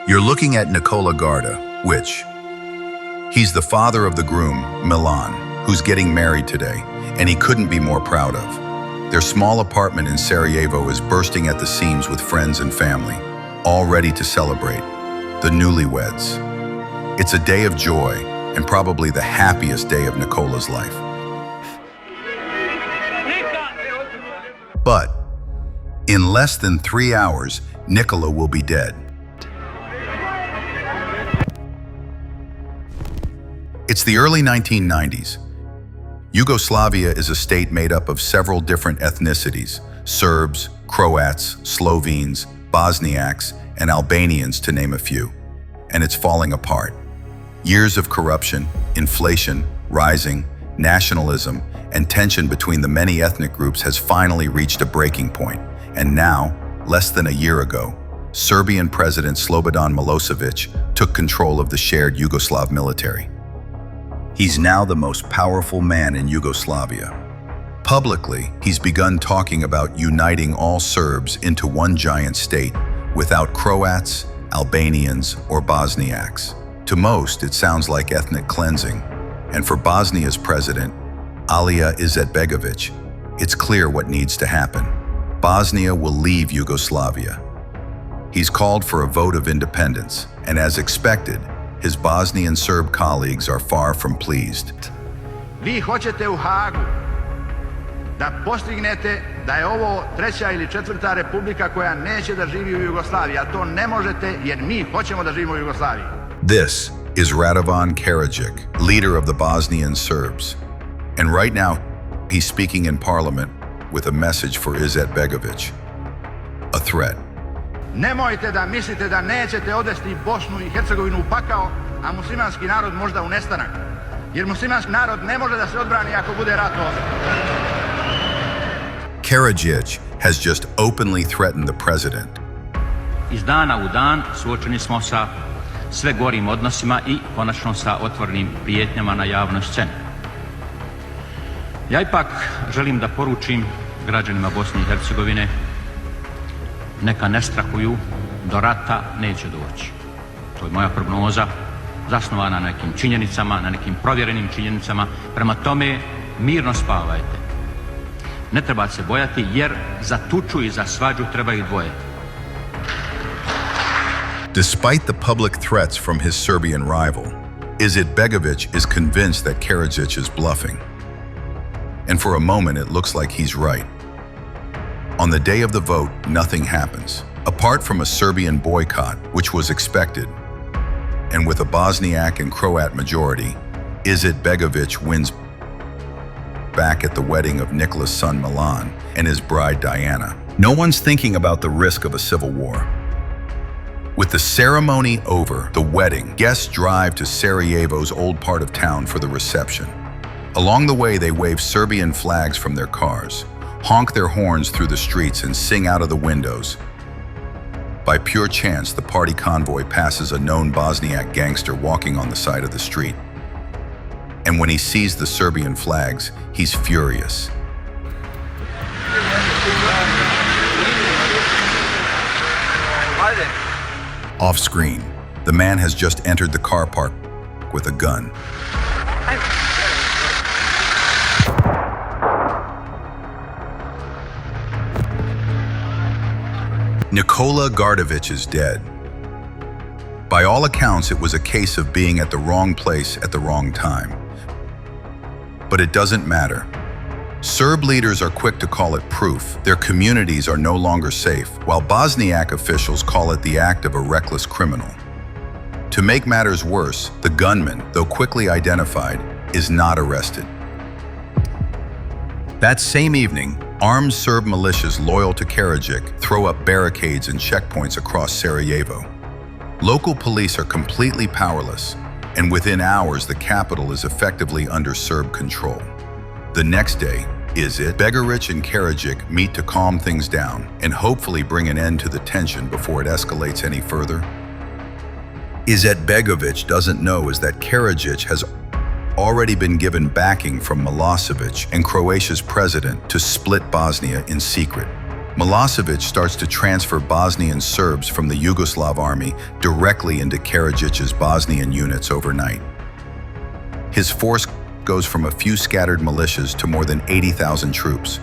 You're looking at Nikola Garda, he's the father of the groom, Milan, who's getting married today, and he couldn't be more proud of. Their small apartment in Sarajevo is bursting at the seams with friends and family, all ready to celebrate, the newlyweds. It's a day of joy, and probably the happiest day of Nikola's life. But in less than 3 hours, Nikola will be dead. It's the early 1990s. Yugoslavia is a state made up of several different ethnicities: Serbs, Croats, Slovenes, Bosniaks, and Albanians, to name a few. And it's falling apart. Years of corruption, inflation, rising, nationalism, and tension between the many ethnic groups has finally reached a breaking point. And now, less than a year ago, Serbian President Slobodan Milosevic took control of the shared Yugoslav military. He's now the most powerful man in Yugoslavia. Publicly, he's begun talking about uniting all Serbs into one giant state, without Croats, Albanians, or Bosniaks. To most, it sounds like ethnic cleansing. And for Bosnia's president, Alija Izetbegović, it's clear what needs to happen. Bosnia will leave Yugoslavia. He's called for a vote of independence, and as expected, his Bosnian Serb colleagues are far from pleased. Vi hoćete u Hagu da postignete da je ovo treća ili četvrta republika koja neće da živi u Jugoslaviji, a to ne možete jer mi hoćemo da živimo u Jugoslaviji. This is Radovan Karadzic, leader of the Bosnian Serbs. And right now, he's speaking in parliament with a message for Izetbegović, a threat. Nemojte da mislite da nećete odvesti Bosnu i Hercegovinu u pakao, a muslimanski narod možda u nestanak. Jer muslimanski narod ne može da se odbrani ako bude ratovao. Karadzic has just openly threatened the president. Iz dana u dan suočeni smo sa sve gorim odnosima i konačno sa otvorenim prijetnjama na javnoj sceni. Ja ipak želim da poručim građanima Bosne i Hercegovine: neka ne strahuju, do rata neće doći. To je moja prognoza, zasnovana na nekim činjenicama, na nekim provjerenim činjenicama. Prema tome, mirno spavajte. Ne treba se bojati, jer za tuču i za svađu treba ih dvoje. Despite the public threats from his Serbian rival, Izetbegović is convinced that Karadzic is bluffing. And for a moment, it looks like he's right. On the day of the vote, nothing happens, apart from a Serbian boycott, which was expected. And with a Bosniak and Croat majority, Izetbegović wins back at the wedding of Nikola's son Milan and his bride Diana. No one's thinking about the risk of a civil war. With the ceremony over, the wedding, guests drive to Sarajevo's old part of town for the reception. Along the way, they wave Serbian flags from their cars, honk their horns through the streets, and sing out of the windows. By pure chance, the party convoy passes a known Bosniak gangster walking on the side of the street. And when he sees the Serbian flags, he's furious. Off screen, the man has just entered the car park with a gun. Nikola Gardović is dead. By all accounts, it was a case of being at the wrong place at the wrong time. But it doesn't matter. Serb leaders are quick to call it proof their communities are no longer safe, while Bosniak officials call it the act of a reckless criminal. To make matters worse, the gunman, though quickly identified, is not arrested. That same evening, armed Serb militias loyal to Karadzic throw up barricades and checkpoints across Sarajevo. Local police are completely powerless, and within hours the capital is effectively under Serb control. The next day, Izetbegović and Karadzic meet to calm things down and hopefully bring an end to the tension before it escalates any further. Izetbegović doesn't know is that Karadzic has already been given backing from Milosevic and Croatia's president to split Bosnia in secret. Milosevic starts to transfer Bosnian Serbs from the Yugoslav army directly into Karadzic's Bosnian units overnight. His force goes from a few scattered militias to more than 80,000 troops.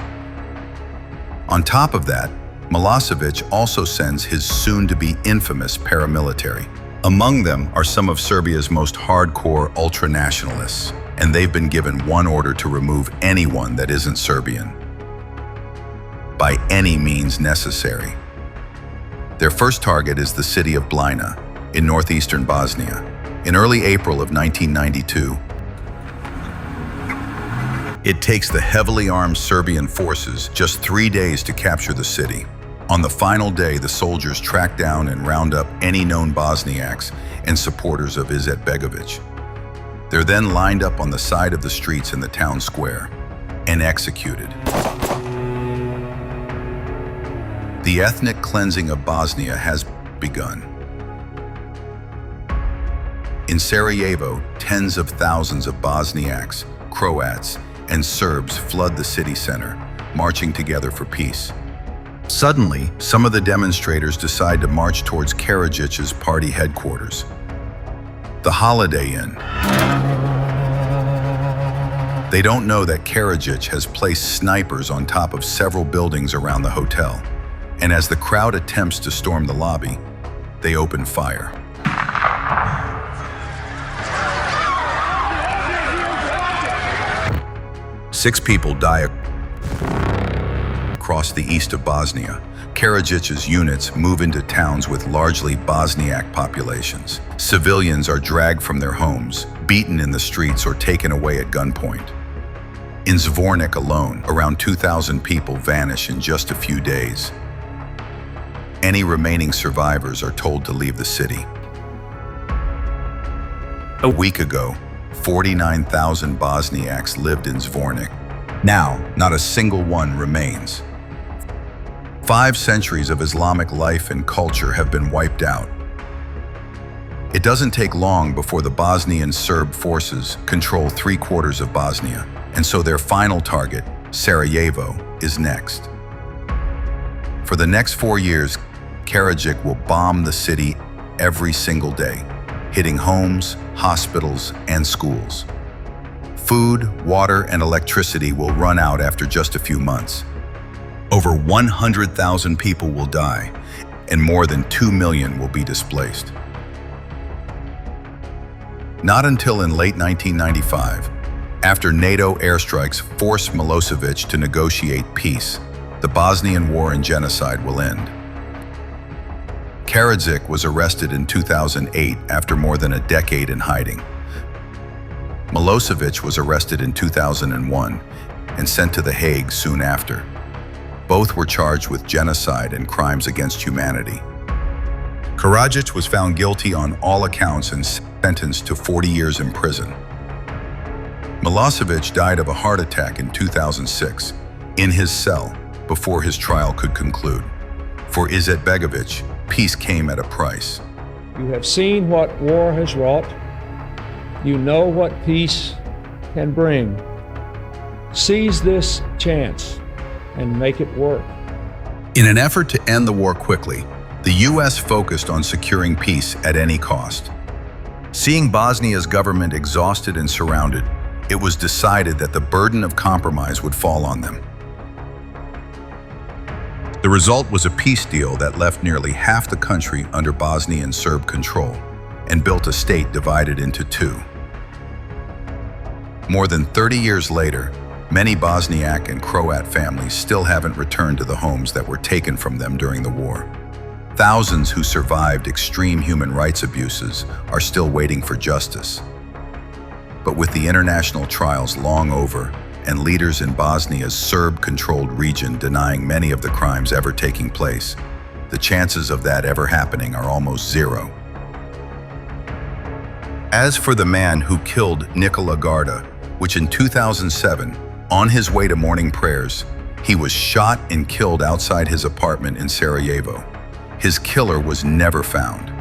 On top of that, Milosevic also sends his soon-to-be infamous paramilitary. Among them are some of Serbia's most hardcore ultra-nationalists, and they've been given one order to remove anyone that isn't Serbian, by any means necessary. Their first target is the city of Blina, in northeastern Bosnia. In early April of 1992, it takes the heavily armed Serbian forces just 3 days to capture the city. On the final day, the soldiers track down and round up any known Bosniaks and supporters of Izetbegovic. They're then lined up on the side of the streets in the town square and executed. The ethnic cleansing of Bosnia has begun. In Sarajevo, tens of thousands of Bosniaks, Croats, and Serbs flood the city center, marching together for peace. Suddenly, some of the demonstrators decide to march towards Karadzic's party headquarters, the Holiday Inn. They don't know that Karadzic has placed snipers on top of several buildings around the hotel, and as the crowd attempts to storm the lobby, they open fire. Six people die across the east of Bosnia. Karadzic's units move into towns with largely Bosniak populations. Civilians are dragged from their homes, beaten in the streets, or taken away at gunpoint. In Zvornik alone, around 2,000 people vanish in just a few days. Any remaining survivors are told to leave the city. A week ago, 49,000 Bosniaks lived in Zvornik. Now, not a single one remains. 5 centuries of Islamic life and culture have been wiped out. It doesn't take long before the Bosnian Serb forces control 3/4 of Bosnia, and so their final target, Sarajevo, is next. For the next 4 years, Karadzic will bomb the city every single day, hitting homes, hospitals, and schools. Food, water, and electricity will run out after just a few months. Over 100,000 people will die, and more than 2 million will be displaced. Not until in late 1995, after NATO airstrikes force Milosevic to negotiate peace, the Bosnian War and Genocide will end. Karadzic was arrested in 2008 after more than a decade in hiding. Milosevic was arrested in 2001 and sent to The Hague soon after. Both were charged with genocide and crimes against humanity. Karadzic was found guilty on all accounts and sentenced to 40 years in prison. Milosevic died of a heart attack in 2006 in his cell before his trial could conclude. For Izetbegovic, peace came at a price. You have seen what war has wrought. You know what peace can bring. Seize this chance and make it work. In an effort to end the war quickly, the U.S. focused on securing peace at any cost. Seeing Bosnia's government exhausted and surrounded, it was decided that the burden of compromise would fall on them. The result was a peace deal that left nearly half the country under Bosnian Serb control and built a state divided into two. More than 30 years later, many Bosniak and Croat families still haven't returned to the homes that were taken from them during the war. Thousands who survived extreme human rights abuses are still waiting for justice. But with the international trials long over and leaders in Bosnia's Serb-controlled region denying many of the crimes ever taking place, the chances of that ever happening are almost zero. As for the man who killed Nikola Garda, which in 2007, on his way to morning prayers, he was shot and killed outside his apartment in Sarajevo. His killer was never found.